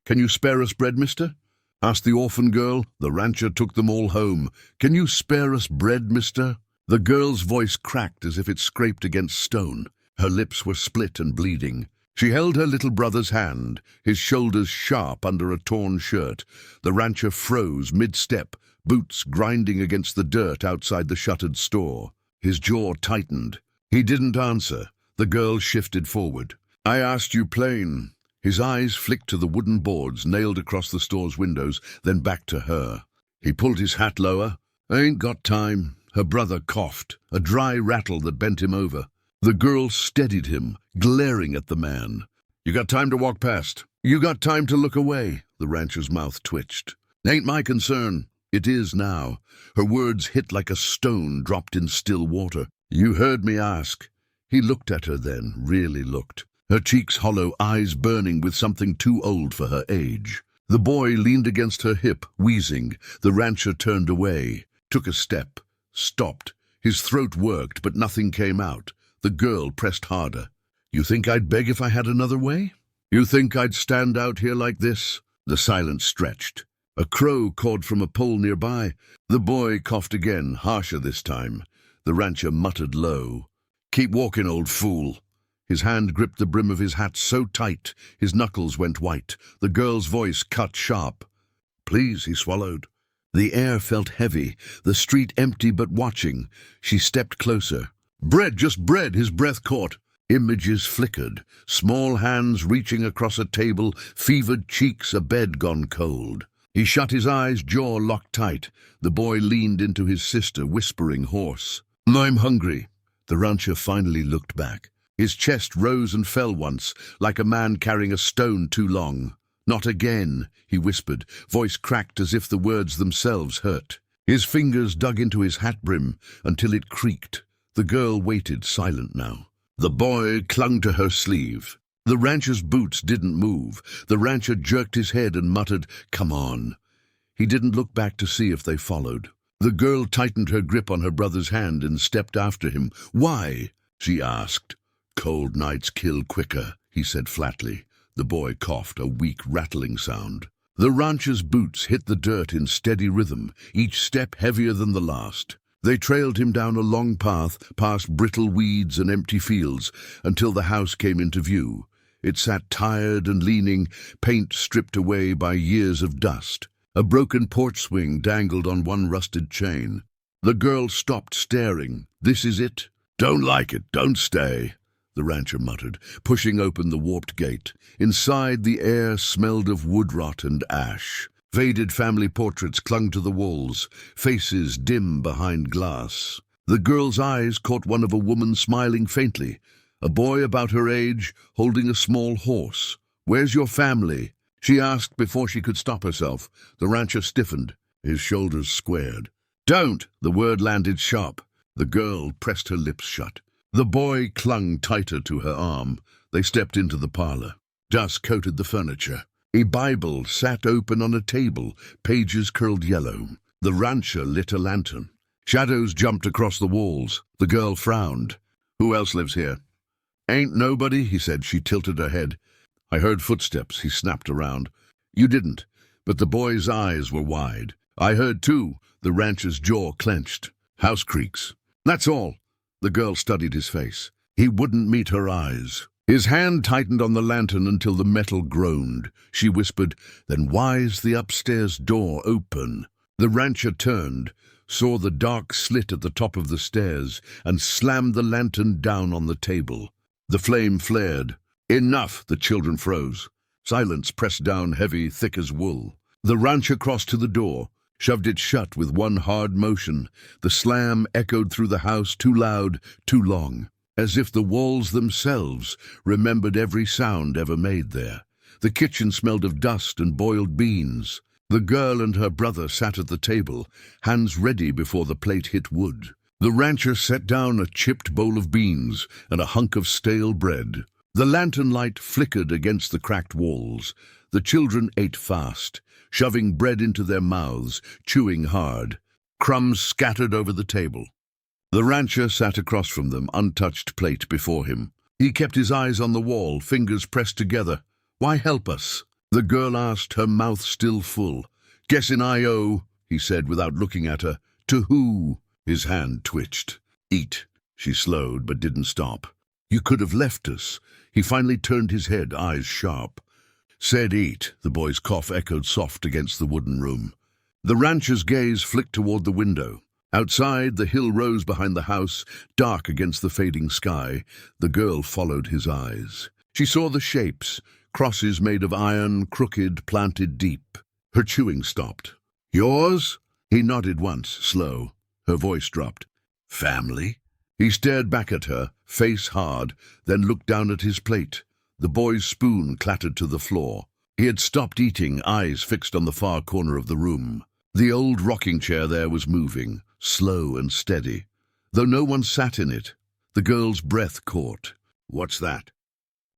"Can you spare us bread, mister?" asked the orphan girl. The rancher took them all home. "Can you spare us bread, mister?" The girl's voice cracked as if it scraped against stone. Her lips were split and bleeding. She held her little brother's hand, his shoulders sharp under a torn shirt. The rancher froze mid-step, boots grinding against the dirt outside the shuttered store. His jaw tightened. He didn't answer. The girl shifted forward. "I asked you plain." His eyes flicked to the wooden boards nailed across the store's windows, then back to her. He pulled his hat lower. "I ain't got time." Her brother coughed, a dry rattle that bent him over. The girl steadied him, glaring at the man. "You got time to walk past?" "You got time to look away." The rancher's mouth twitched. "Ain't my concern." "It is now." Her words hit like a stone dropped in still water. "You heard me ask." He looked at her then, really looked. Her cheeks hollow, eyes burning with something too old for her age. The boy leaned against her hip, wheezing. The rancher turned away, took a step, stopped. His throat worked, but nothing came out. The girl pressed harder. "You think I'd beg if I had another way? You think I'd stand out here like this?" The silence stretched. A crow cawed from a pole nearby. The boy coughed again, harsher this time. The rancher muttered low. "Keep walking, old fool." His hand gripped the brim of his hat so tight, his knuckles went white. The girl's voice cut sharp. "Please," he swallowed. The air felt heavy, the street empty but watching. She stepped closer. "Bread, just bread," his breath caught. Images flickered, small hands reaching across a table, fevered cheeks, a bed gone cold. He shut his eyes, jaw locked tight. The boy leaned into his sister, whispering hoarse. "I'm hungry." The rancher finally looked back. His chest rose and fell once, like a man carrying a stone too long. "Not again," he whispered, voice cracked as if the words themselves hurt. His fingers dug into his hat brim until it creaked. The girl waited, silent now. The boy clung to her sleeve. The rancher's boots didn't move. The rancher jerked his head and muttered, "Come on." He didn't look back to see if they followed. The girl tightened her grip on her brother's hand and stepped after him. "Why?" she asked. "Cold nights kill quicker," he said flatly. The boy coughed, a weak rattling sound. The rancher's boots hit the dirt in steady rhythm, each step heavier than the last. They trailed him down a long path, past brittle weeds and empty fields, until the house came into view. It sat tired and leaning, paint stripped away by years of dust. A broken porch swing dangled on one rusted chain. The girl stopped staring. "This is it?" "Don't like it, don't stay," the rancher muttered, pushing open the warped gate. Inside, the air smelled of wood rot and ash. Faded family portraits clung to the walls, faces dim behind glass. The girl's eyes caught one of a woman smiling faintly, a boy about her age holding a small horse. "Where's your family?" she asked before she could stop herself. The rancher stiffened, his shoulders squared. "Don't!" The word landed sharp. The girl pressed her lips shut. The boy clung tighter to her arm. They stepped into the parlor. Dust coated the furniture. A Bible sat open on a table, pages curled yellow. The rancher lit a lantern. Shadows jumped across the walls. The girl frowned. "Who else lives here?" "Ain't nobody," he said. She tilted her head. "I heard footsteps." He snapped around. "You didn't." But the boy's eyes were wide. "I heard too." The rancher's jaw clenched. "House creaks." "That's all." The girl studied his face. He wouldn't meet her eyes. His hand tightened on the lantern until the metal groaned. She whispered, "Then why's the upstairs door open?" The rancher turned, saw the dark slit at the top of the stairs, and slammed the lantern down on the table. The flame flared. "Enough!" The children froze. Silence pressed down heavy, thick as wool. The rancher crossed to the door, shoved it shut with one hard motion. The slam echoed through the house, too loud, too long, as if the walls themselves remembered every sound ever made there. The kitchen smelled of dust and boiled beans. The girl and her brother sat at the table, hands ready before the plate hit wood. The rancher set down a chipped bowl of beans and a hunk of stale bread. The lantern light flickered against the cracked walls. The children ate fast, shoving bread into their mouths, chewing hard. Crumbs scattered over the table. The rancher sat across from them, untouched plate before him. He kept his eyes on the wall, fingers pressed together. "Why help us?" The girl asked, her mouth still full. "Guessing I owe," he said without looking at her. "To who?" His hand twitched. "Eat." She slowed but didn't stop. "You could have left us." He finally turned his head, eyes sharp. "Said eat." The boy's cough echoed soft against the wooden room. The rancher's gaze flicked toward the window. Outside, the hill rose behind the house, dark against the fading sky. The girl followed his eyes. She saw the shapes, crosses made of iron, crooked, planted deep. Her chewing stopped. "Yours?" He nodded once, slow. Her voice dropped. "Family?" He stared back at her, face hard, then looked down at his plate. The boy's spoon clattered to the floor. He had stopped eating, eyes fixed on the far corner of the room. The old rocking chair there was moving, slow and steady, though no one sat in it. The girl's breath caught. "What's that?"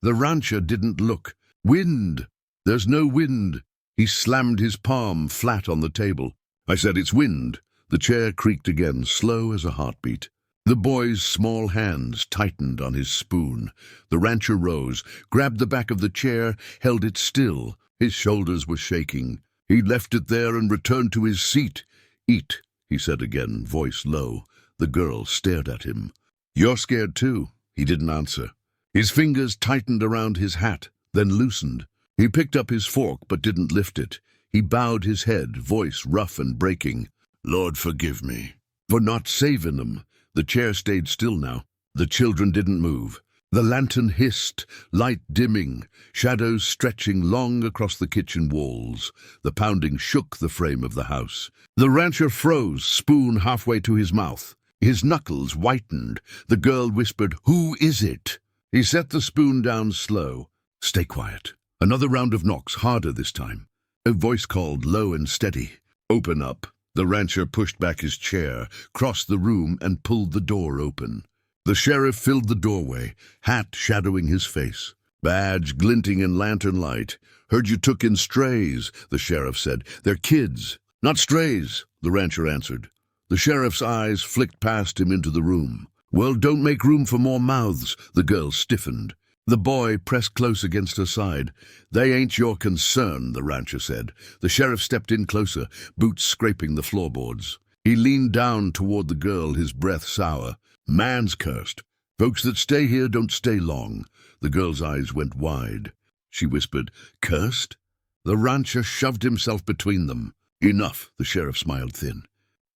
The rancher didn't look. "Wind." "There's no wind." He slammed his palm flat on the table. "I said it's wind." The chair creaked again, slow as a heartbeat. The boy's small hands tightened on his spoon. The rancher rose, grabbed the back of the chair, held it still. His shoulders were shaking. He left it there and returned to his seat. "Eat," he said again, voice low. The girl stared at him. "You're scared too." He didn't answer. His fingers tightened around his hat, then loosened. He picked up his fork but didn't lift it. He bowed his head, voice rough and breaking. "Lord, forgive me for not saving them." The chair stayed still now. The children didn't move. The lantern hissed, light dimming, shadows stretching long across the kitchen walls. The pounding shook the frame of the house. The rancher froze, spoon halfway to his mouth. His knuckles whitened. The girl whispered, "Who is it?" He set the spoon down slow. "Stay quiet." Another round of knocks, harder this time. A voice called, low and steady. "Open up." The rancher pushed back his chair, crossed the room, and pulled the door open. The sheriff filled the doorway, hat shadowing his face. Badge glinting in lantern light. "Heard you took in strays," the sheriff said. "They're kids." "Not strays," the rancher answered. The sheriff's eyes flicked past him into the room. "Well, don't make room for more mouths." The girl stiffened. The boy pressed close against her side. "They ain't your concern," the rancher said. The sheriff stepped in closer, boots scraping the floorboards. He leaned down toward the girl, his breath sour. "Man's cursed. Folks that stay here don't stay long." The girl's eyes went wide. She whispered, "Cursed?" The rancher shoved himself between them. "Enough," the sheriff smiled thin.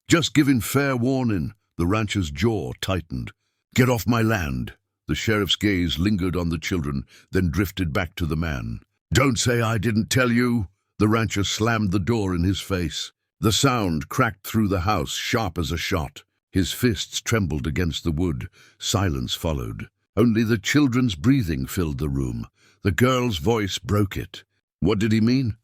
"Just giving fair warning." The rancher's jaw tightened. "Get off my land." The sheriff's gaze lingered on the children, then drifted back to the man. "Don't say I didn't tell you." The rancher slammed the door in his face. The sound cracked through the house, sharp as a shot. His fists trembled against the wood. Silence followed. Only the children's breathing filled the room. The girl's voice broke it. "What did he mean?"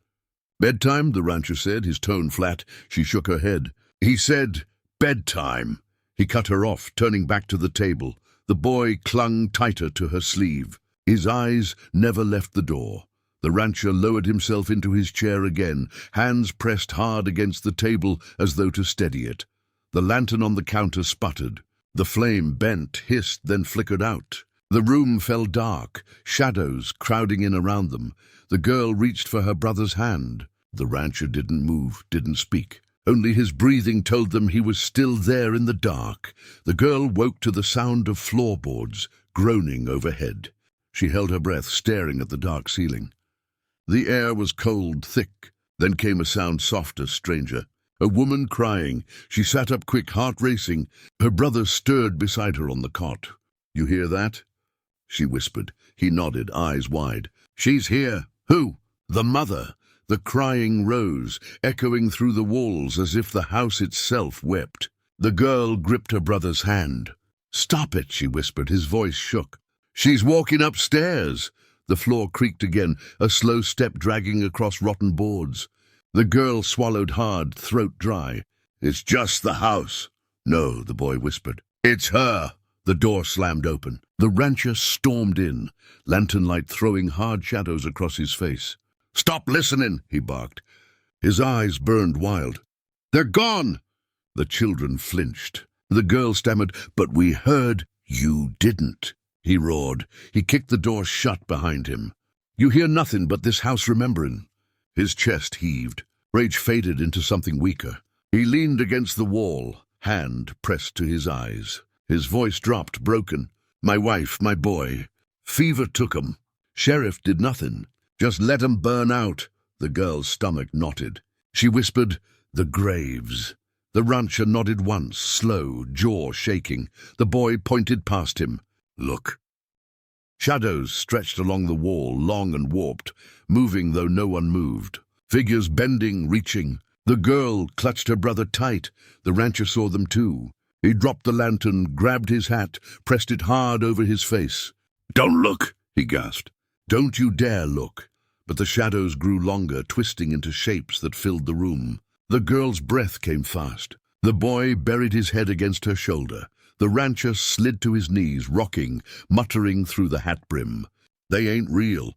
"Bedtime," the rancher said, his tone flat. She shook her head. "He said, bedtime." He cut her off, turning back to the table. The boy clung tighter to her sleeve. His eyes never left the door. The rancher lowered himself into his chair again, hands pressed hard against the table as though to steady it. The lantern on the counter sputtered. The flame bent, hissed, then flickered out. The room fell dark, shadows crowding in around them. The girl reached for her brother's hand. The rancher didn't move, didn't speak. Only his breathing told them he was still there in the dark. The girl woke to the sound of floorboards, groaning overhead. She held her breath, staring at the dark ceiling. The air was cold, thick. Then came a sound softer, stranger. A woman crying. She sat up quick, heart racing. Her brother stirred beside her on the cot. "You hear that?" she whispered. He nodded, eyes wide. "She's here." "Who?" "The mother." The crying rose, echoing through the walls as if the house itself wept. The girl gripped her brother's hand. "Stop it," she whispered. His voice shook. "She's walking upstairs." The floor creaked again, a slow step dragging across rotten boards. The girl swallowed hard, throat dry. "It's just the house." "No," the boy whispered. "It's her." The door slammed open. The rancher stormed in, lantern light throwing hard shadows across his face. "Stop listening," he barked. His eyes burned wild. "They're gone." The children flinched. The girl stammered, "But we heard." "You didn't," he roared. He kicked the door shut behind him. You hear nothing but this house remembering. His chest heaved. Rage faded into something weaker. He leaned against the wall, hand pressed to his eyes. His voice dropped, broken. My wife, my boy. Fever took 'em. Sheriff did nothing. Just let 'em burn out. The girl's stomach knotted. She whispered, the graves. The rancher nodded once, slow, jaw shaking. The boy pointed past him. Look. Shadows stretched along the wall, long and warped, moving though no one moved. Figures bending, reaching. The girl clutched her brother tight. The rancher saw them too. He dropped the lantern, grabbed his hat, pressed it hard over his face. Don't look, he gasped. Don't you dare look. But the shadows grew longer, twisting into shapes that filled the room. The girl's breath came fast. The boy buried his head against her shoulder. The rancher slid to his knees, rocking, muttering through the hat brim. They ain't real.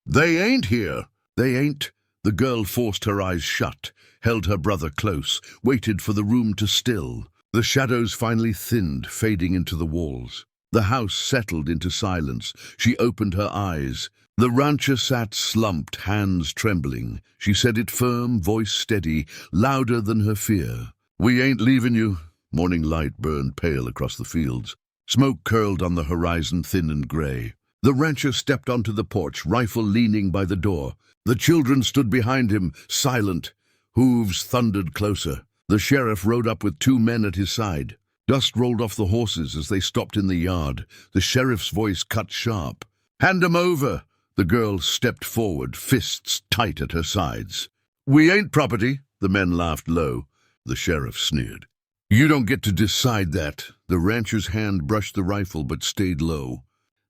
They ain't here. They ain't. The girl forced her eyes shut, held her brother close, waited for the room to still. The shadows finally thinned, fading into the walls. The house settled into silence. She opened her eyes. The rancher sat slumped, hands trembling. She said it firm, voice steady, louder than her fear. We ain't leaving you. Morning light burned pale across the fields. Smoke curled on the horizon, thin and gray. The rancher stepped onto the porch, rifle leaning by the door. The children stood behind him, silent. Hooves thundered closer. The sheriff rode up with 2 men at his side. Dust rolled off the horses as they stopped in the yard. The sheriff's voice cut sharp. Hand 'em over. The girl stepped forward, fists tight at her sides. We ain't property, the men laughed low. The sheriff sneered. You don't get to decide that. The rancher's hand brushed the rifle but stayed low.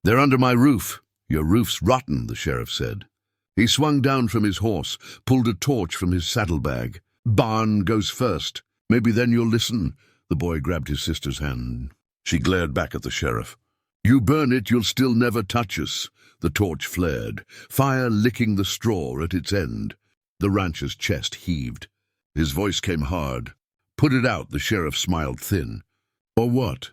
They're under my roof. Your roof's rotten, the sheriff said. He swung down from his horse, pulled a torch from his saddlebag. Barn goes first. Maybe then you'll listen. The boy grabbed his sister's hand. She glared back at the sheriff. You burn it, you'll still never touch us. The torch flared, fire licking the straw at its end. The rancher's chest heaved. His voice came hard. Put it out, the sheriff smiled thin. Or what?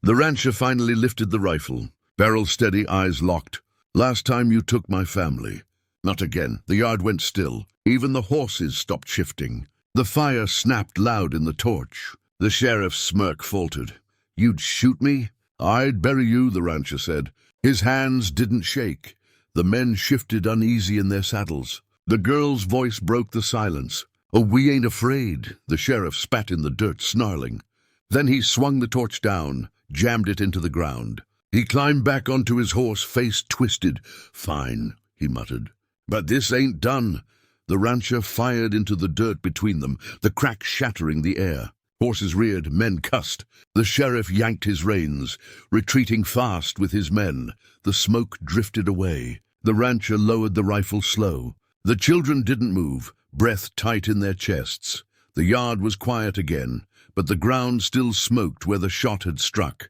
The rancher finally lifted the rifle. Barrel steady, eyes locked. Last time you took my family. Not again. The yard went still. Even the horses stopped shifting. The fire snapped loud in the torch. The sheriff's smirk faltered. You'd shoot me? I'd bury you, the rancher said. His hands didn't shake. The men shifted uneasy in their saddles. The girl's voice broke the silence. Oh, we ain't afraid. The sheriff spat in the dirt, snarling. Then he swung the torch down, jammed it into the ground. He climbed back onto his horse, face twisted. Fine, he muttered. But this ain't done. The rancher fired into the dirt between them, the crack shattering the air. Horses reared, men cussed. The sheriff yanked his reins, retreating fast with his men. The smoke drifted away. The rancher lowered the rifle slow. The children didn't move, breath tight in their chests. The yard was quiet again, but the ground still smoked where the shot had struck.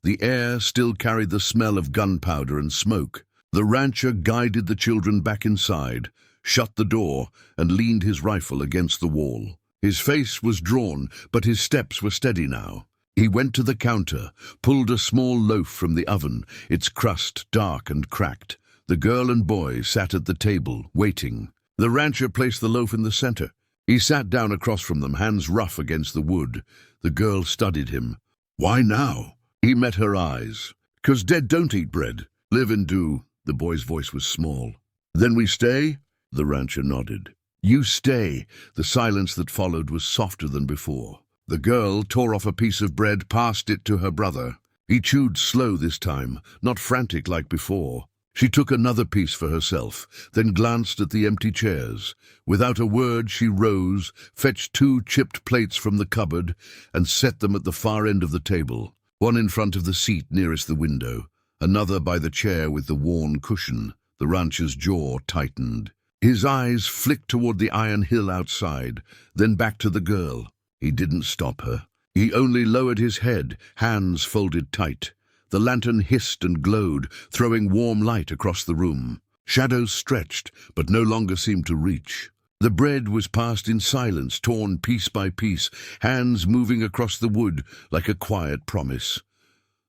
The air still carried the smell of gunpowder and smoke. The rancher guided the children back inside, shut the door, and leaned his rifle against the wall. His face was drawn, but his steps were steady now. He went to the counter, pulled a small loaf from the oven, its crust dark and cracked. The girl and boy sat at the table, waiting. The rancher placed the loaf in the center. He sat down across from them, hands rough against the wood. The girl studied him. Why now? He met her eyes. 'Cause dead don't eat bread. Live and do. The boy's voice was small. Then we stay? The rancher nodded. You stay. The silence that followed was softer than before. The girl tore off a piece of bread, passed it to her brother. He chewed slow this time, not frantic like before. She took another piece for herself, then glanced at the empty chairs. Without a word she rose, fetched 2 chipped plates from the cupboard, and set them at the far end of the table. One in front of the seat nearest the window, another by the chair with the worn cushion. The rancher's jaw tightened. His eyes flicked toward the iron hill outside, then back to the girl. He didn't stop her. He only lowered his head, hands folded tight. The lantern hissed and glowed, throwing warm light across the room. Shadows stretched, but no longer seemed to reach. The bread was passed in silence, torn piece by piece, hands moving across the wood like a quiet promise.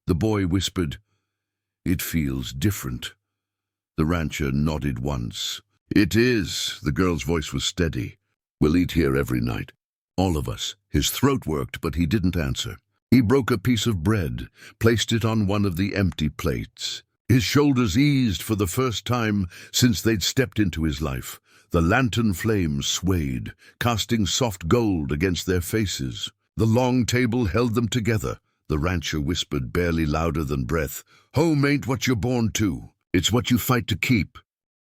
The boy whispered, "It feels different." The rancher nodded once. "It is." The girl's voice was steady. "We'll eat here every night. All of us." His throat worked, but he didn't answer. He broke a piece of bread, placed it on one of the empty plates. His shoulders eased for the first time since they'd stepped into his life. The lantern flames swayed, casting soft gold against their faces. The long table held them together. The rancher whispered, barely louder than breath, "Home ain't what you're born to. It's what you fight to keep."